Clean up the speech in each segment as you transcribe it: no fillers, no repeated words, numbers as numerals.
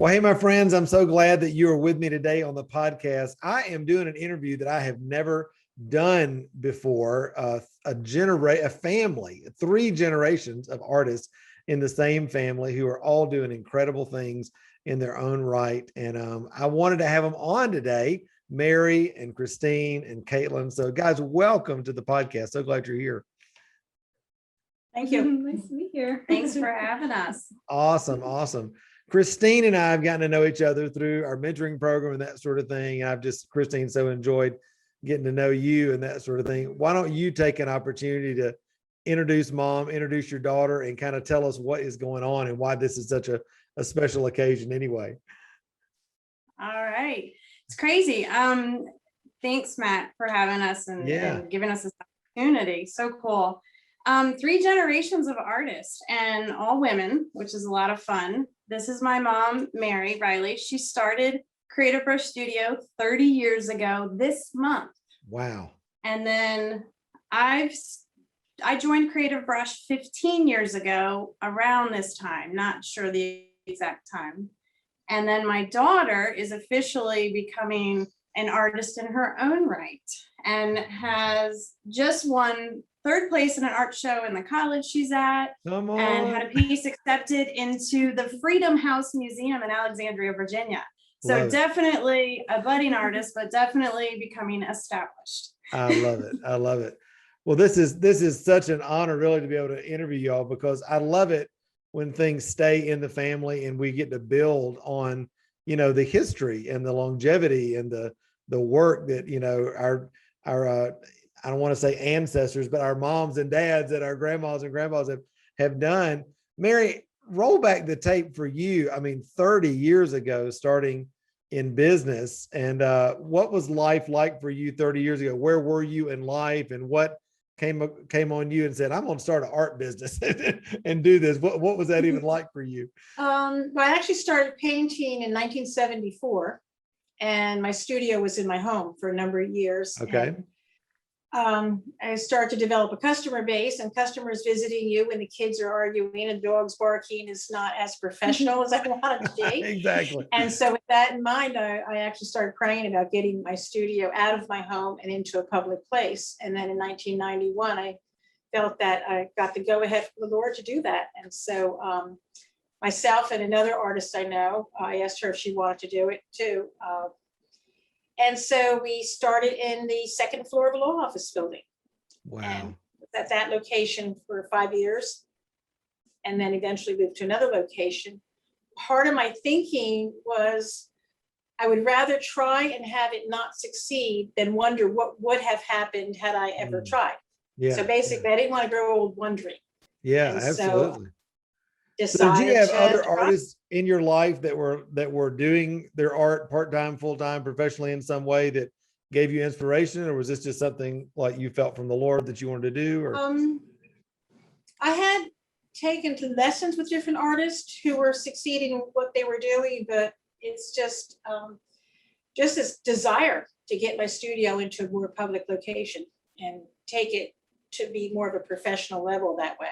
Well, hey, my friends, I'm so glad that you are with me today on the podcast. I am doing an interview that I have never done before. A family, three generations of artists in the same family who are all doing incredible things in their own right. And I wanted to have them on today, Mary and Christine and Caitlin. So, guys, welcome to the podcast. So glad you're here. Thank you. Nice to be here. Thanks for having us. Awesome. Christine and I have gotten to know each other through our mentoring program and that sort of thing. And Christine, so enjoyed getting to know you and that sort of thing. Why don't you take an opportunity to introduce mom, introduce your daughter, and kind of tell us what is going on and why this is such a special occasion anyway. All right. It's crazy. Thanks, Matt, for having us and giving us this opportunity. So cool. Three generations of artists and all women, which is a lot of fun. This is my mom, Mary Reilly. She started Creative Brush Studio 30 years ago this month. Wow. And then I joined Creative Brush 15 years ago around this time, not sure the exact time. And then my daughter is officially becoming an artist in her own right and has just won third place in an art show in the college she's at, and had a piece accepted into the Freedom House Museum in Alexandria, Virginia. So definitely a budding artist, but definitely becoming established. I love it. Well, this is such an honor really to be able to interview y'all, because I love it when things stay in the family and we get to build on, the history and the longevity and the work that, our I don't want to say ancestors, but our moms and dads and our grandmas and grandpas have done. Mary, roll back the tape for you. 30 years ago, starting in business. And what was life like for you 30 years ago? Where were you in life, and what came on you and said, I'm going to start an art business and do this? What was that even like for you? I actually started painting in 1974, and my studio was in my home for a number of years. Okay. And I started to develop a customer base, and customers visiting you when the kids are arguing and dogs barking is not as professional as I wanted to be. Exactly. And so with that in mind, I actually started praying about getting my studio out of my home and into a public place. And then in 1991, I felt that I got the go ahead from the Lord to do that. And so myself and another artist I know, I asked her if she wanted to do it too. And so we started in the second floor of a law office building. Wow. And at that location for 5 years, and then eventually moved to another location. Part of my thinking was I would rather try and have it not succeed than wonder what would have happened had I ever tried. Yeah. So basically, I didn't want to grow old wondering. Yeah, and absolutely. So did you have other artists in your life that were doing their art part-time, full-time, professionally in some way that gave you inspiration, or was this just something like you felt from the Lord that you wanted to do? Or I had taken lessons with different artists who were succeeding in what they were doing, but it's just this desire to get my studio into a more public location and take it to be more of a professional level that way.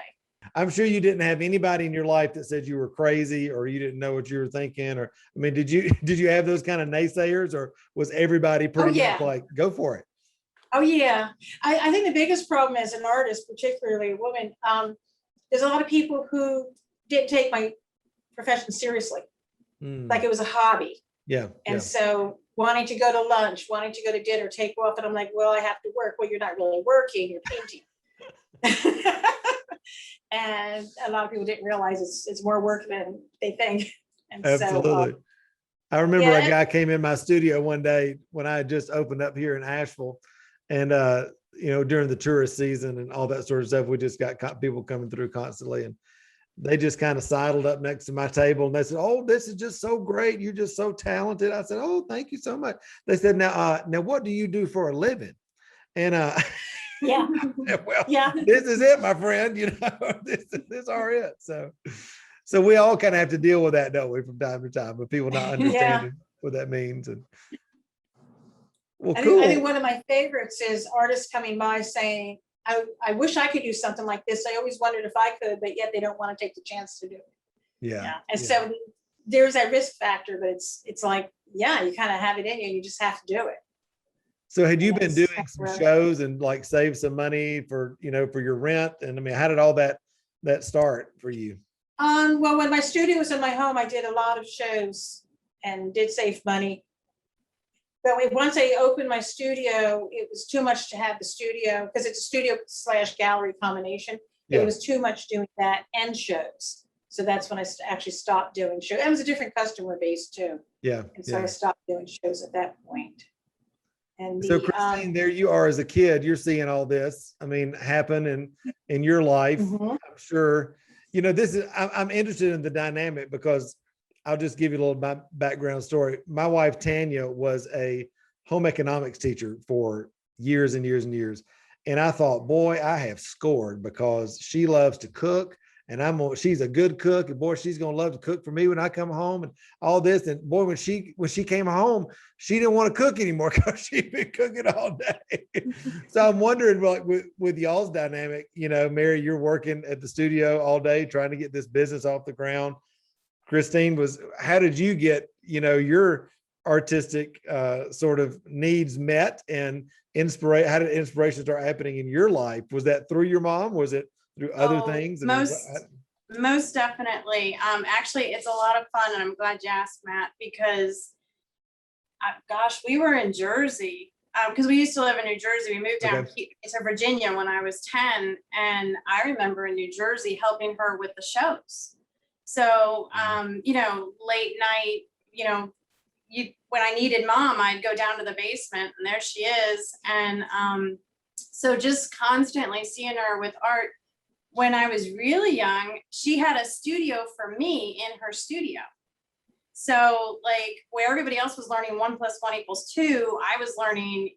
I'm sure you didn't have anybody in your life that said you were crazy or you didn't know what you were thinking, or did you have those kind of naysayers, or was everybody pretty much like, go for it? Oh yeah. I think the biggest problem as an artist, particularly a woman, there's a lot of people who didn't take my profession seriously, like it was a hobby. Yeah. And so wanting to go to lunch, wanting to go to dinner, take off, and I'm like, well, I have to work. Well, you're not really working, you're painting. And a lot of people didn't realize it's more work than they think. And absolutely. So, I remember a guy came in my studio one day when I had just opened up here in Asheville, and during the tourist season and all that sort of stuff, we just got people coming through constantly, and they just kind of sidled up next to my table and they said, "Oh, this is just so great. You're just so talented." I said, "Oh, thank you so much." They said, now what do you do for a living?" And yeah. Well, this is it, my friend. This are it. So we all kind of have to deal with that, don't we, from time to time, but people not understanding what that means. And well, cool. I think one of my favorites is artists coming by saying, I wish I could do something like this. I always wondered if I could, but yet they don't want to take the chance to do it. Yeah. And so there's that risk factor, but it's like, yeah, you kind of have it in you, you just have to do it. So had you been Yes. doing some shows and like save some money for, for your rent? And I mean, how did all that start for you? Well, when my studio was in my home, I did a lot of shows and did save money. But once I opened my studio, it was too much to have the studio, because it's a studio / gallery combination. Yeah. It was too much doing that and shows. So that's when I actually stopped doing shows. It was a different customer base too. Yeah. And so I stopped doing shows at that point. And So Christine, there you are as a kid, you're seeing all this, I mean, happen in your life. Mhm. I'm sure, I'm interested in the dynamic because I'll just give you a little background story. My wife, Tanya, was a home economics teacher for years and years and years. And I thought, boy, I have scored because she loves to cook. And she's a good cook, and boy, she's gonna love to cook for me when I come home and all this. And boy, when she came home, she didn't want to cook anymore because she'd been cooking all day. So I'm wondering, like, with y'all's dynamic, Mary, you're working at the studio all day trying to get this business off the ground. Christine, how did you get, your artistic sort of needs met and how did inspiration start happening in your life? Was that through your mom? Was it through other things? Most definitely. Actually, it's a lot of fun, and I'm glad you asked, Matt, because gosh, we were in Jersey because we used to live in New Jersey. We moved down to Virginia when I was 10, and I remember in New Jersey helping her with the shows. So, late night, when I needed mom, I'd go down to the basement, and there she is. And so just constantly seeing her with art. When I was really young, she had a studio for me in her studio. So like where everybody else was learning 1 + 1 = 2, I was learning,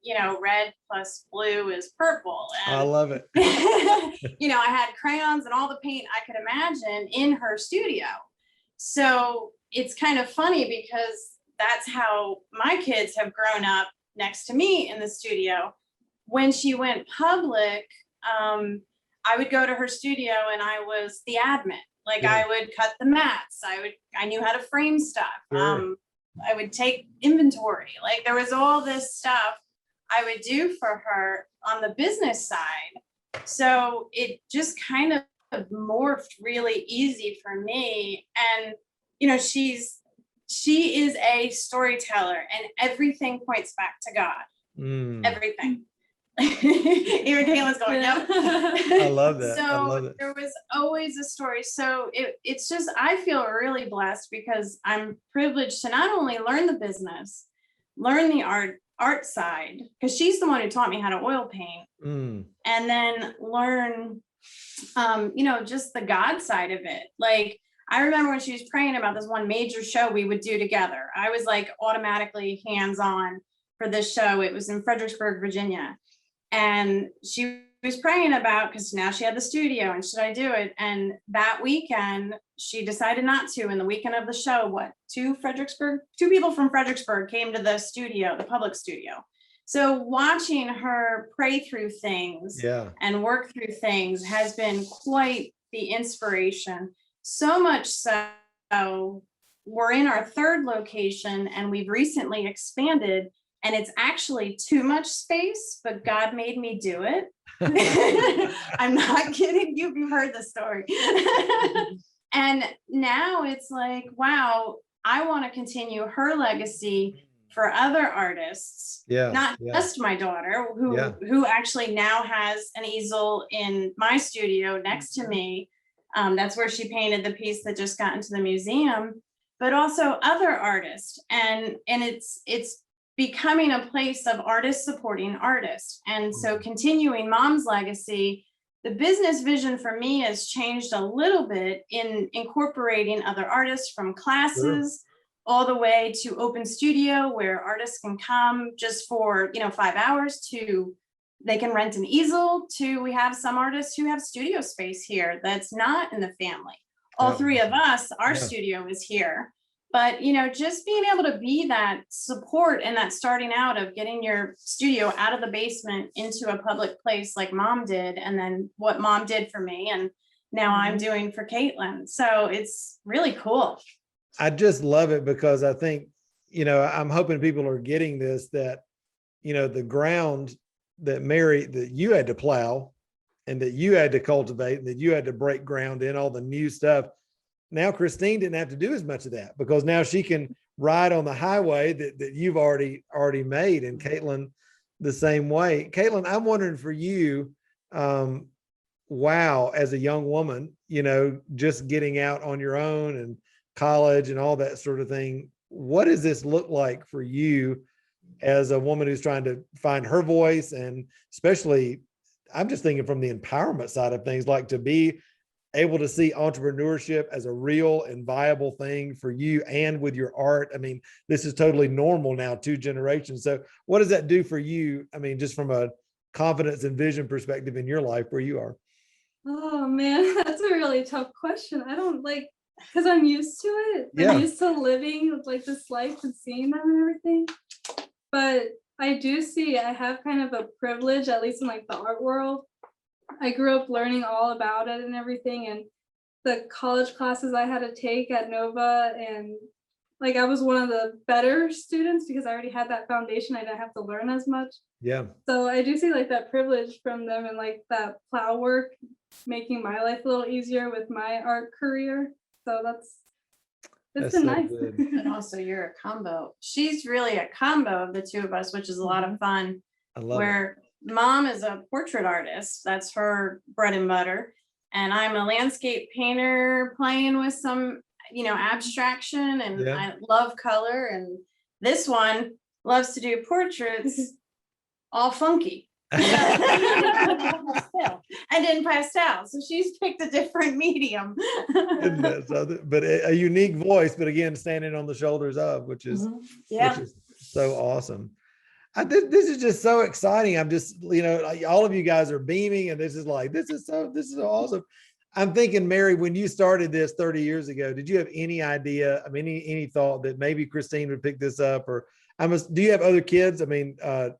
red plus blue is purple. And, I love it. I had crayons and all the paint I could imagine in her studio. So it's kind of funny because that's how my kids have grown up next to me in the studio. When she went public, I would go to her studio and I was the admin. Like I would cut the mats. I knew how to frame stuff. Sure. I would take inventory. Like there was all this stuff I would do for her on the business side. So it just kind of morphed really easy for me. And, she is a storyteller, and everything points back to God. Everything. Even Caitlin's going, yep. I love that. So I love it. there was always a story. So it's just, I feel really blessed because I'm privileged to not only learn the business, learn the art side, because she's the one who taught me how to oil paint, and then learn, just the God side of it. Like I remember when she was praying about this one major show we would do together, I was like automatically hands-on for this show. It was in Fredericksburg, Virginia. And she was praying about, because now she had the studio and should I do it? And that weekend she decided not to. And the weekend of the show, two people from Fredericksburg came to the studio, the public studio. So watching her pray through things and work through things has been quite the inspiration. So much so we're in our 3rd location and we've recently expanded. And it's actually too much space, but God made me do it. I'm not kidding. You've heard the story. And now it's like, wow, I want to continue her legacy for other artists, not just my daughter, who actually now has an easel in my studio next to me. That's where she painted the piece that just got into the museum, but also other artists. And it's becoming a place of artists supporting artists. And so continuing mom's legacy, the business vision for me has changed a little bit in incorporating other artists from classes all the way to open studio where artists can come just for 5 hours, to they can rent an easel, to we have some artists who have studio space here that's not in the family. All 3 of us, our studio is here. But, just being able to be that support and that starting out of getting your studio out of the basement into a public place like mom did, and then what mom did for me, and now I'm doing for Caitlin. So it's really cool. I just love it because I think, I'm hoping people are getting this, that, the ground that Mary, that you had to plow and that you had to cultivate and that you had to break ground in, all the new stuff. Now Christine didn't have to do as much of that because now she can ride on the highway that you've already made. And Caitlin, the same way. Caitlin, I'm wondering for you, wow, as a young woman, just getting out on your own and college and all that sort of thing, what does this look like for you as a woman who's trying to find her voice? And especially, I'm just thinking from the empowerment side of things, like to be able to see entrepreneurship as a real and viable thing for you and with your art. I mean, this is totally normal now, 2 generations. So what does that do for you? I mean, just from a confidence and vision perspective in your life where you are? Oh man, that's a really tough question. I don't like, because I'm used to it. Yeah. I'm used to living like this life and seeing them and everything. But I do see I have kind of a privilege, at least in like the art world. I grew up learning all about it and everything, and the college classes I had to take at Nova, and like I was one of the better students because I already had that foundation. I didn't have to learn as much. Yeah. So I do see like that privilege from them, and like that plow work making my life a little easier with my art career. So it's been so nice. good. And also you're a combo. She's really a combo of the two of us, which is a lot of fun. I love it. Where mom is a portrait artist. That's her bread and butter. And I'm a landscape painter playing with some, abstraction, and Yeah. I love color. And this one loves to do portraits all funky. And in pastel. So she's picked a different medium. Isn't that something? But a unique voice, but again, standing on the shoulders of, which is, Yeah. which is so awesome. This is just so exciting. I'm just, all of you guys are beaming, and this is so awesome. I'm thinking, Mary, when you started this 30 years ago, did you have any idea, any thought that maybe Christine would pick this up? Or do you have other kids? I mean, I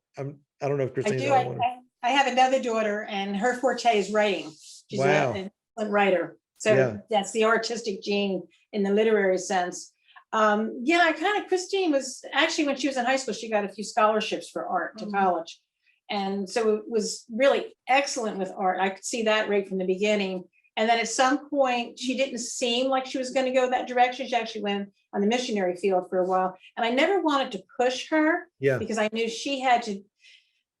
don't know if I Christine's do. the only one. I have another daughter, and her forte is writing. She's Wow. an excellent writer. So Yeah. that's the artistic gene in the literary sense. Christine was actually, when she was in high school, she got a few scholarships for art to college. And so it was really excellent with art. I could see that right from the beginning. And then at some point, she didn't seem like she was going to go that direction. She actually went on the missionary field for a while. And I never wanted to push her, Yeah. because I knew she had to.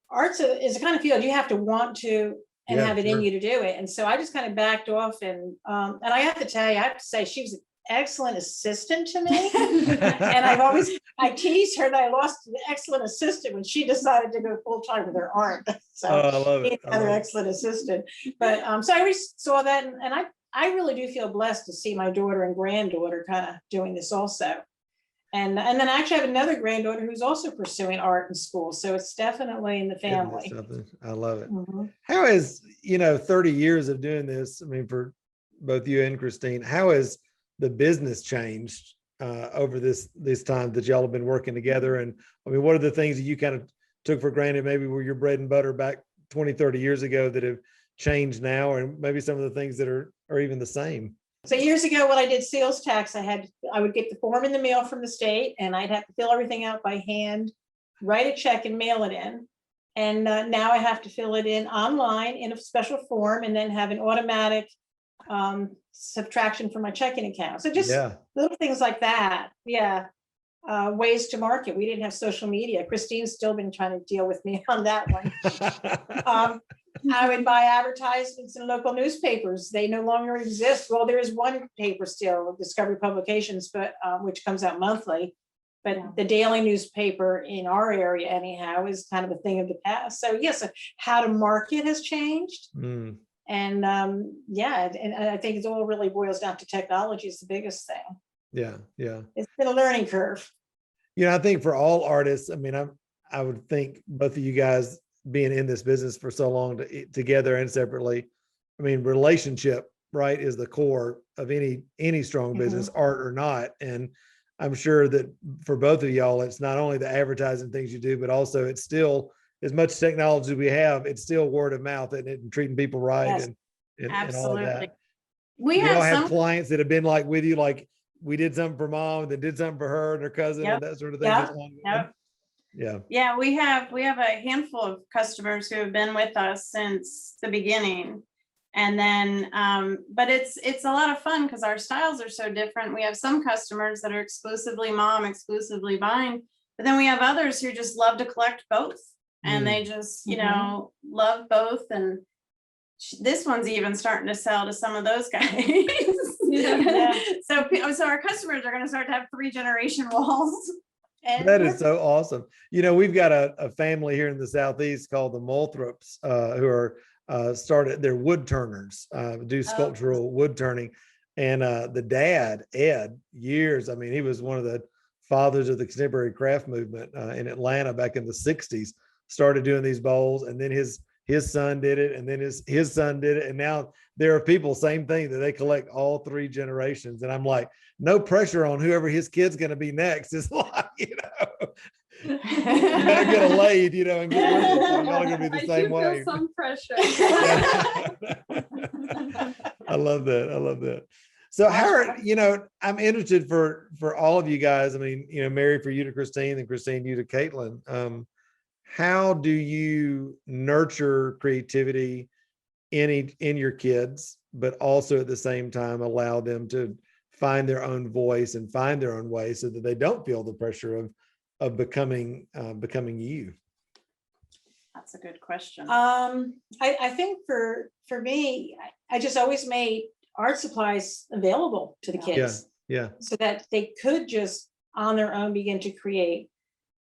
Arts is a kind of field you have to want to and Yeah, have it sure. in you to do it. And so I just kind of backed off. And I have to tell you, I have to say she was an excellent assistant to me. And I teased her that I lost an excellent assistant when she decided to go full time with her art. So Oh, I love it. I another love it. excellent assistant. But so I always saw that, and I really do feel blessed to see my daughter and granddaughter kind of doing this also. And then I actually have another granddaughter who's also pursuing art in school. So it's definitely in the Isn't it family. something? I love it. Mhm. How is, 30 years of doing this? I mean, for both you and Christine, how has the business changed over this time that y'all have been working together? And I mean, what are the things that you kind of took for granted, maybe were your bread and butter back 20, 30 years ago, that have changed now, and maybe some of the things that are even the same? So years ago, when I did sales tax, I would get the form in the mail from the state, and I'd have to fill everything out by hand, write a check and mail it in. And now I have to fill it in online in a special form, and then have an automatic subtraction from my checking account. So just Yeah. little things like that. Yeah. Ways to market. We didn't have social media. Christine's still been trying to deal with me on that one. I would buy advertisements in local newspapers. They no longer exist. Well, there is one paper still, Discovery Publications, but which comes out monthly. But the daily newspaper in our area, anyhow, is kind of a thing of the past. So yes, how to market has changed. Mm. And and I think it all really boils down to technology is the biggest thing. Yeah. Yeah. It's been a learning curve. I think for all artists, I mean, I would think both of you guys being in this business for so long together and separately, I mean, relationship, right, is the core of any strong business, art or not. And I'm sure that for both of y'all, it's not only the advertising things you do, but also it's still, as much technology we have, it's still word of mouth and treating people right. Yes. And all of Absolutely. that. We You all have have some clients that have been like with you, like we did something for mom, then did something for her and her cousin Yep. and that sort of thing. Yep. Just on- Yep. Yeah. Yeah, we have a handful of customers who have been with us since the beginning. And then, but it's a lot of fun because our styles are so different. We have some customers that are exclusively mom, exclusively mine, but then we have others who just love to collect both. And they just, you know, love both. And this one's even starting to sell to some of those guys. Yeah. So our customers are going to start to have 3-generation walls. And That is so awesome. You know, we've got a family here in the Southeast called the Moulthrops, who are started, they're wood turners, do sculptural wood turning. And the dad, Ed, years, I mean, he was one of the fathers of the contemporary craft movement in Atlanta back in the 60s, started doing these bowls. And then his son did it. And then his son did it. And now there are people, same thing, that they collect all 3 generations. And I'm like, no pressure on whoever his kid's going to be next. It's like, you know, you better get a lathe, you know, and get with it. So y'all are going to be the I same do way. feel some pressure. I love that. I love that. So how you know, I'm interested for all of you guys. I mean, you know, Mary, for you to Christine, and Christine, you to Caitlin. How do you nurture creativity in your kids, but also at the same time allow them to find their own voice and find their own way so that they don't feel the pressure of becoming you? That's a good question. I think for me, I just always made art supplies available to the kids Yeah. so that they could just on their own begin to create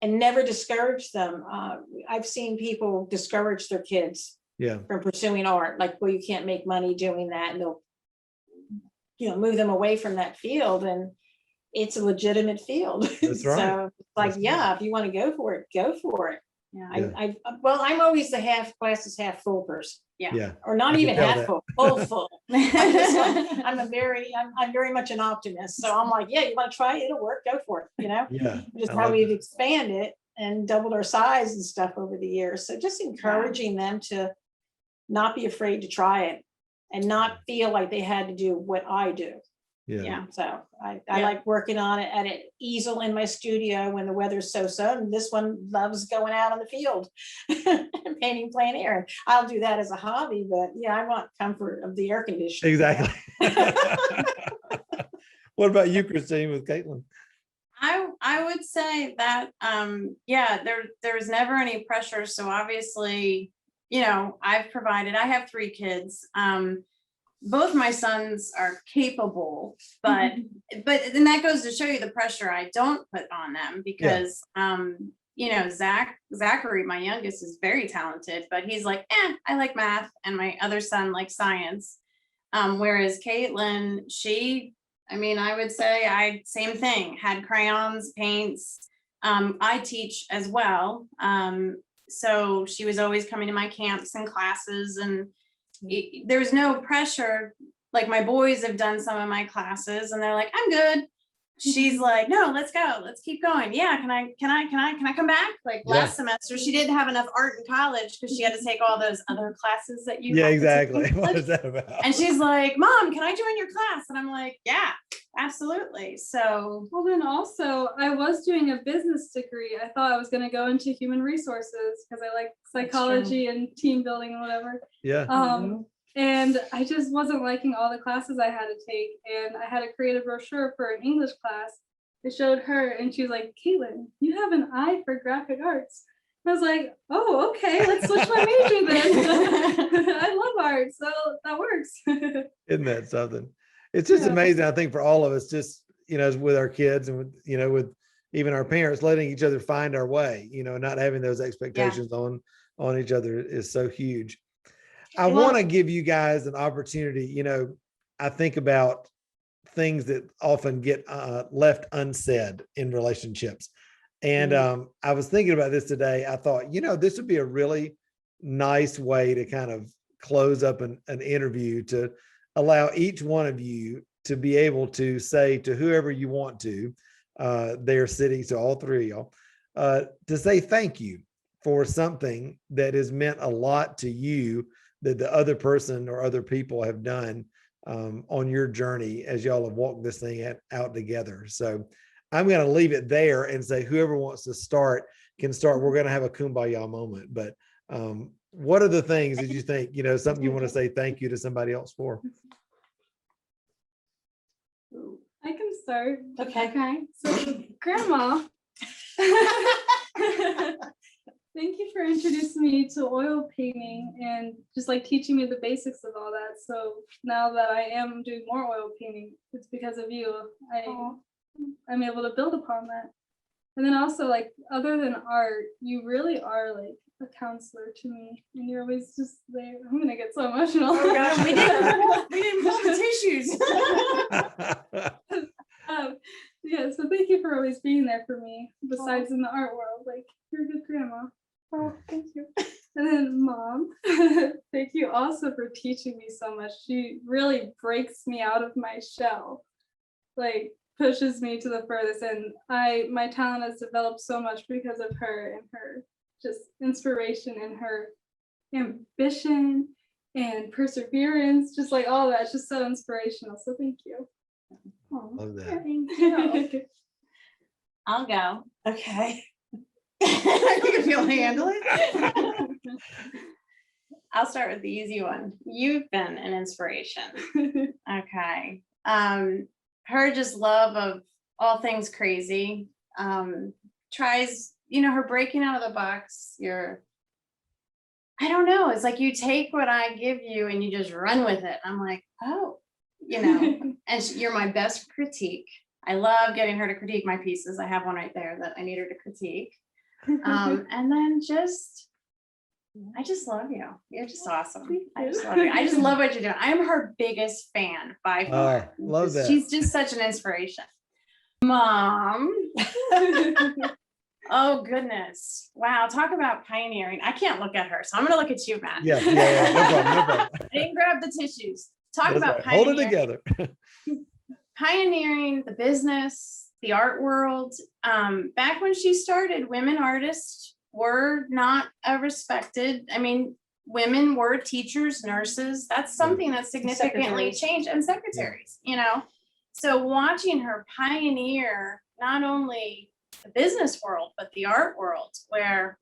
and never discourage them. I've seen people discourage their kids Yeah. from pursuing art, like, well, you can't make money doing that, and they'll, you know, move them away from that field. And it's a legitimate field. That's right. So it's like, That's yeah, right. if you want to go for it, go for it. Yeah. Well, I'm always the half glasses half full person, Yeah. or not I can even tell half that. full, full. I'm very much an optimist. So I'm like, yeah, you want to try it? It'll work. Go for it. You know, Yeah. just I how love we've that. expanded and doubled our size and stuff over the years. So just encouraging them to not be afraid to try it and not feel like they had to do what I do. Yeah. So I Yeah. like working on it at an easel in my studio when the weather's so. And this one loves going out on the field and painting plein air. And I'll do that as a hobby, but yeah, I want comfort of the air conditioning. Exactly. What about you, Christine, with Caitlin? I would say that there was never any pressure. So obviously, you know, I have 3 kids. Both my sons are capable, but then that goes to show you the pressure I don't put on them because you know, Zachary, my youngest, is very talented, but he's like, I like math, and my other son likes science. Whereas Caitlin, I would say same thing, had crayons, paints. I teach as well. So she was always coming to my camps and classes, and there was no pressure. Like, my boys have done some of my classes and they're like, I'm good. She's like, no, let's go. Let's keep going. Yeah. Can I come back? Like last semester, she didn't have enough art in college because she had to take all those other classes that you. Yeah, have to exactly. take in What college. is that about? And she's like, Mom, can I join your class? And I'm like, yeah, absolutely. So. Well, then also, I was doing a business degree. I thought I was going to go into human resources because I like psychology and team building and whatever. Yeah. And I just wasn't liking all the classes I had to take. And I had a creative brochure for an English class. I showed her and she was like, Caitlin, you have an eye for graphic arts. I was like, oh, okay, let's switch my major then. I love art, so that works. Isn't that something? It's just amazing, I think, for all of us, just, you know, with our kids and with, you know, with even our parents, letting each other find our way, you know, not having those expectations on each other is so huge. I want to give you guys an opportunity. You know, I think about things that often get left unsaid in relationships. And I was thinking about this today. I thought, you know, this would be a really nice way to kind of close up an interview, to allow each one of you to be able to say to whoever you want to, their city, to all 3 of y'all, to say thank you for something that has meant a lot to you, that the other person or other people have done on your journey as y'all have walked this thing out together. So I'm going to leave it there and say, whoever wants to start can start. We're going to have a kumbaya moment, but what are the things that you think, something you want to say thank you to somebody else for? I can start. Okay. So, Grandma, thank you for introducing me to oil painting and just like teaching me the basics of all that. So now that I am doing more oil painting, it's because of you. I'm able to build upon that. And then also, like, other than art, you really are like a counselor to me, and you're always just there. I'm gonna get so emotional. Oh gosh, we didn't pull the tissues. Yeah, so thank you for always being there for me. Besides in the art world, like, you're a good grandma. Oh, thank you. And then Mom, thank you also for teaching me so much. She really breaks me out of my shell, like pushes me to the furthest. And my talent has developed so much because of her and her just inspiration and her ambition and perseverance, just like all that. It's just so inspirational. So thank you. Love that. Thank you. I'll go. Okay. You can feel handle it. I'll start with the easy one. You've been an inspiration. Okay. Her just love of all things crazy. Tries, her breaking out of the box. I don't know. It's like you take what I give you and you just run with it. I'm like, oh, and you're my best critique. I love getting her to critique my pieces. I have one right there that I need her to critique. And then I just love you. You're just awesome. I just love you. I just love what you're doing. I'm her biggest fan by far. Love that. She's just such an inspiration. Mom. Oh goodness. Wow. Talk about pioneering. I can't look at her, so I'm gonna look at you, Matt. Yeah. No problem. I didn't grab the tissues. Talk That's about right. Hold it pioneering. together. Pioneering the business, the art world. Back when she started, women artists were not respected. I mean, women were teachers, nurses. That's something that significantly changed, and secretaries, So watching her pioneer not only the business world, but the art world, where,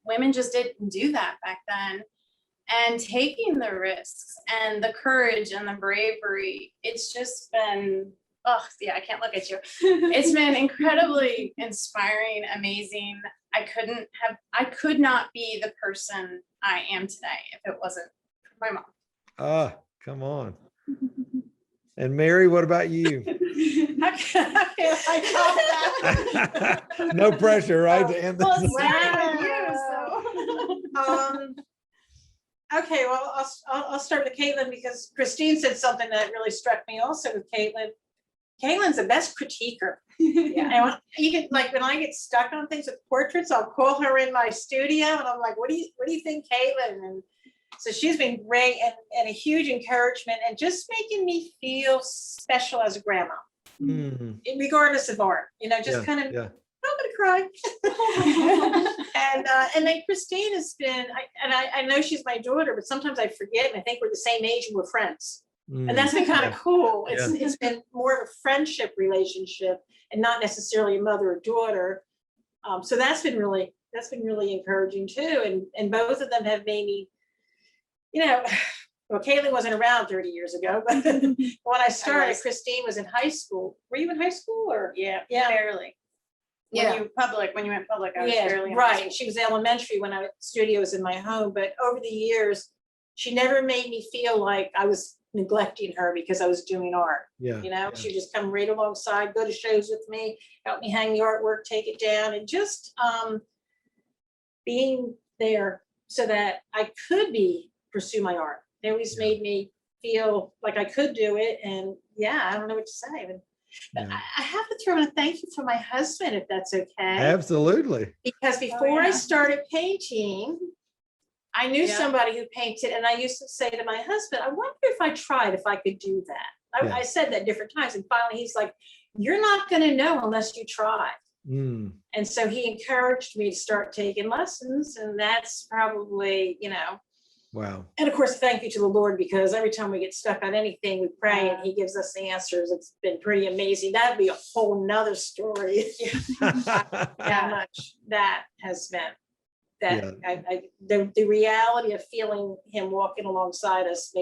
women just didn't do that back then. And taking the risks and the courage and the bravery, it's just been, I can't look at you. It's been incredibly inspiring, amazing. I could not be the person I am today if it wasn't for my mom. Come on. And Mary, what about you? No pressure, right? To end Well, this. Okay, well, I'll start with Caitlin, because Christine said something that really struck me also with Caitlin. Caitlin's the best critiquer. Yeah. And you can, like, when I get stuck on things with portraits, I'll call her in my studio and I'm like, what do you think, Caitlin? And so she's been great and a huge encouragement and just making me feel special as a grandma, regardless of art, just kind of, I'm gonna cry. And then Christine has been, I know she's my daughter, but sometimes I forget and I think we're the same age and we're friends. And that's been kind of cool. It's been more of a friendship relationship and not necessarily a mother or daughter. So that's been really encouraging too. And both of them have made me, well, Caitlin wasn't around 30 years ago, but when I started, Christine was in high school. Were you in high school or? Yeah, barely. When you went public, I was barely in high right. school. She was elementary when studio was in my home, but over the years, she never made me feel like I was neglecting her because I was doing art. She would just come right alongside, go to shows with me, help me hang the artwork, take it down, and just being there so that I could pursue my art. They always made me feel like I could do it. And I don't know what to say. But I have to throw in a thank you for my husband, if that's okay. Absolutely. Because before I started painting, I knew somebody who painted, and I used to say to my husband, I wonder if I could do that. I said that different times. And finally he's like, you're not going to know unless you try. And so he encouraged me to start taking lessons. And that's probably, Wow. And of course, thank you to the Lord, because every time we get stuck on anything, we pray and he gives us the answers. It's been pretty amazing. That'd be a whole nother story. How much that has meant. That the reality of feeling him walking alongside us,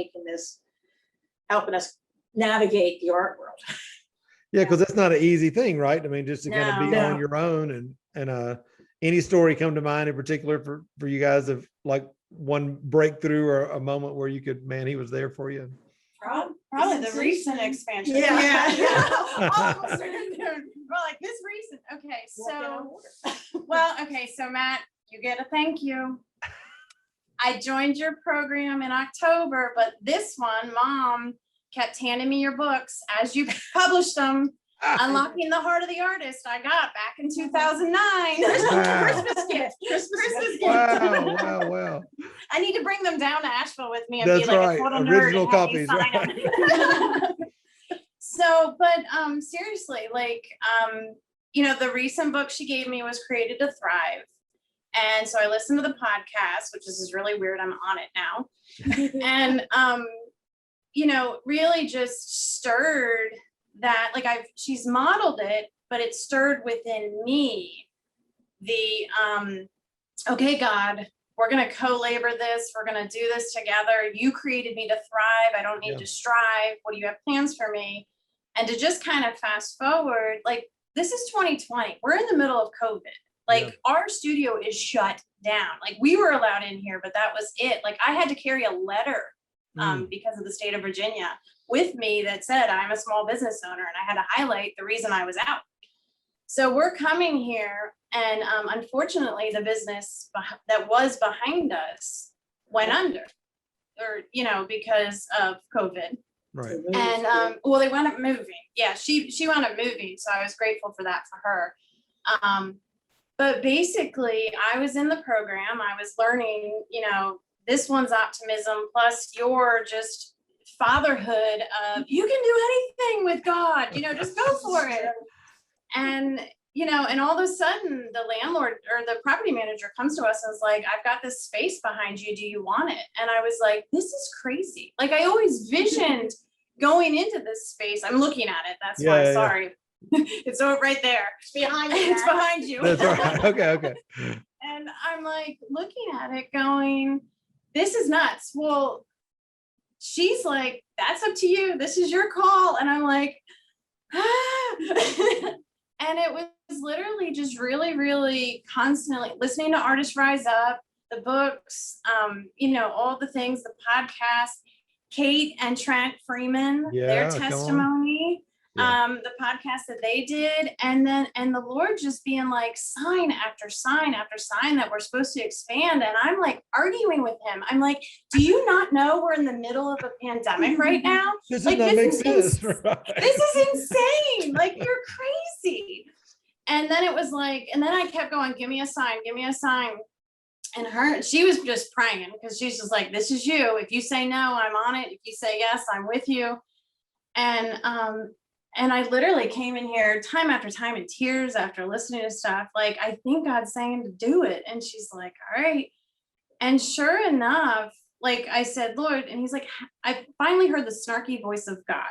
helping us navigate the art world. Yeah, because that's not an easy thing, right? I mean, just to kind of be No. on your own, and any story come to mind in particular for you guys of like one breakthrough or a moment where you could, man, he was there for you. Probably the recent expansion. Yeah. Well, like this recent. Okay, so Matt, you get a thank you. I joined your program in October, but this one, Mom kept handing me your books as you published them. Unlocking the Heart of the Artist, I got back in 2009. Christmas gift. Wow. I need to bring them down to Asheville with me and That's be like right. a total Original nerd and have you copies, sign right? them. So, but seriously, like the recent book she gave me was Created to Thrive. And so I listened to the podcast, which is really weird. I'm on it now. And really just stirred that, like she's modeled it, but it stirred within me the okay, God, we're gonna co-labor this, we're gonna do this together. You created me to thrive. I don't need to strive. What do you have plans for me? And to just kind of fast forward, like this is 2020. We're in the middle of COVID. Like our studio is shut down. Like we were allowed in here, but that was it. Like I had to carry a letter because of the state of Virginia with me that said I'm a small business owner, and I had to highlight the reason I was out. So we're coming here, and unfortunately the business that was behind us went under, or because of COVID. Right. And they wound up moving. Yeah, she wound up moving, so I was grateful for that for her. But basically I was in the program, I was learning, this one's optimism plus your just fatherhood of you can do anything with God, just go for it. And and all of a sudden the landlord or the property manager comes to us and is like, I've got this space behind you, do you want it? And I was like, this is crazy. Like I always visioned going into this space. I'm looking at it, that's why. Sorry. It's over right there. It's behind you. It's behind you. That's right. Okay. And I'm like looking at it going, this is nuts. Well, she's like, that's up to you. This is your call. And I'm like, And it was literally just really, really constantly listening to Artists Rise Up, the books, all the things, the podcast, Kate and Trent Freeman, their testimony, the podcast that they did. And the Lord just being like sign after sign after sign that we're supposed to expand. And I'm like arguing with him. I'm like, do you not know we're in the middle of a pandemic right now? This like, this is insane. Like, you're crazy. And then it was like, and then I kept going, give me a sign, give me a sign. And she was just praying because she's just like, this is you. If you say no, I'm on it. If you say yes, I'm with you. And I literally came in here time after time in tears after listening to stuff. Like, I think God's saying to do it. And she's like, all right. And sure enough, like I said, Lord, and he's like, I finally heard the snarky voice of God.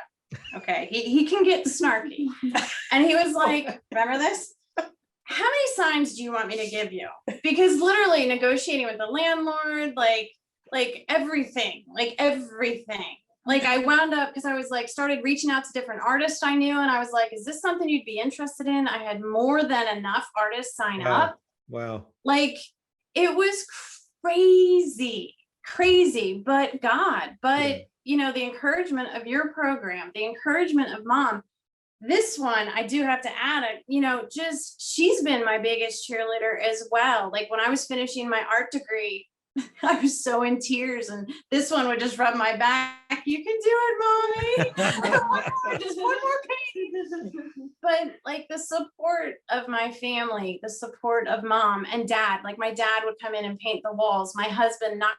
Okay. He can get snarky. And he was like, remember this? How many signs do you want me to give you? Because literally negotiating with the landlord, like everything. Like I wound up, because I was like, started reaching out to different artists I knew. And I was like, is this something you'd be interested in? I had more than enough artists sign up. Wow. Like it was crazy, but God, the encouragement of your program, the encouragement of Mom. This one, I do have to add, she's been my biggest cheerleader as well. Like when I was finishing my art degree, I was so in tears, and this one would just rub my back. You can do it, Mommy. Just one more page. But like the support of my family, the support of Mom and Dad, like my dad would come in and paint the walls. My husband knocked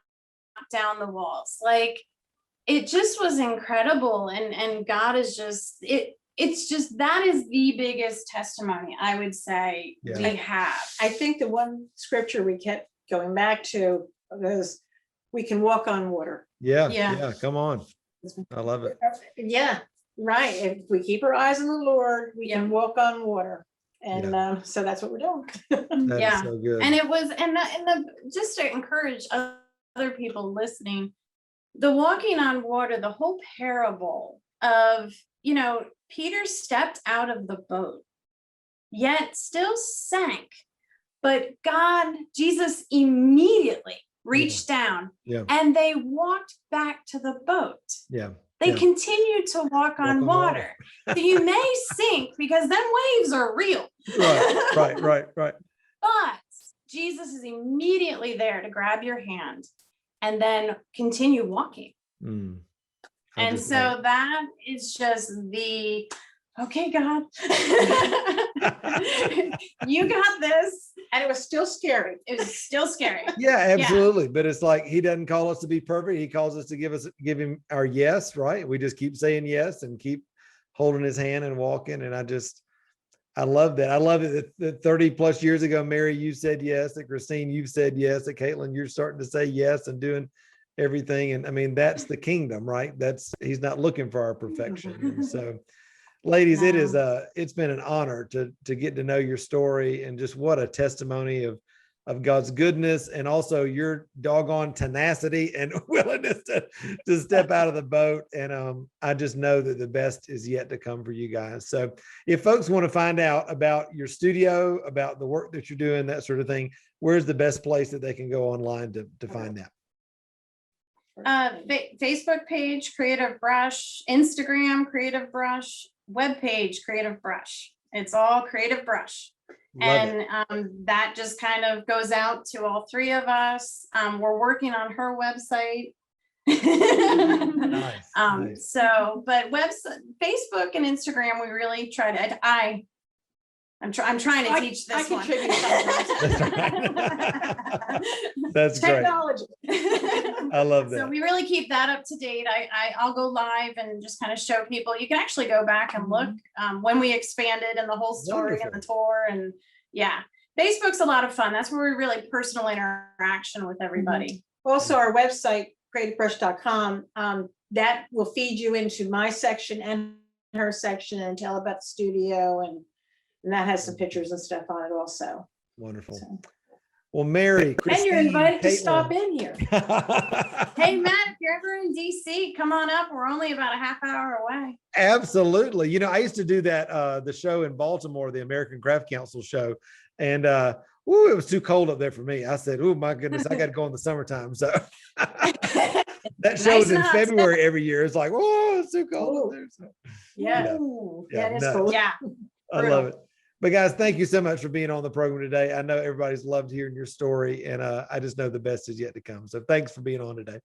down the walls. Like it just was incredible. And God is just, it's just, that is the biggest testimony I would say we have. I think the one scripture we kept going back to was we can walk on water. Yeah. Yeah. Yeah. Come on. I love it. Yeah, right. If we keep our eyes on the Lord, we can walk on water. And so that's what we're doing. That Yeah. is so good. And it was, and just to encourage other people listening, the walking on water, the whole parable of, Peter stepped out of the boat, yet still sank. But Jesus immediately reached down and they walked back to the boat. Yeah. They continued to walk on water. So you may sink because then waves are real. Right. But Jesus is immediately there to grab your hand and then continue walking. And so that is just okay, God, you got this. And it was still scary. It was still scary. Yeah, absolutely. But it's like, he doesn't call us to be perfect. He calls us to give him our yes, right? We just keep saying yes and keep holding his hand and walking. And I love that. I love it that 30 plus years ago, Mary, you said yes, that Christine, you've said yes, that Caitlin, you're starting to say yes and doing everything. And I mean, that's the kingdom, right? He's not looking for our perfection. And so, ladies, it's been an honor to get to know your story, and just what a testimony of God's goodness, and also your doggone tenacity and willingness to step out of the boat. And I just know that the best is yet to come for you guys. So if folks want to find out about your studio, about the work that you're doing, that sort of thing, where's the best place that they can go online to find that? Facebook page, Creative Brush, Instagram, Creative Brush, webpage, Creative Brush. It's all Creative Brush. And that just kind of goes out to all three of us. We're working on her website. Nice. So, but website, Facebook and Instagram, we really try to, I'm trying to teach this one. That's great. Technology. I love that. So we really keep that up to date. I'll go live and just kind of show people. You can actually go back and look when we expanded and the whole story and the tour. And Facebook's a lot of fun. That's where we really personal interaction with everybody. Also, our website, creativebrush.com, that will feed you into my section and her section and tell about the studio, and that has some pictures and stuff on it also. Wonderful. Well, Mary, Christine, and you're invited to Caitlin. stop in here. Hey, Matt, if you're ever in DC, come on up. We're only about a half hour away. Absolutely. I used to do that, the show in Baltimore, the American Craft Council show. And it was too cold up there for me. I said, oh my goodness, I got to go in the summertime. So that show's in February every year. It's like, oh, it's too cold up there. So, It is cool. Yeah. I love it. But guys, thank you so much for being on the program today. I know everybody's loved hearing your story, and I just know the best is yet to come. So thanks for being on today.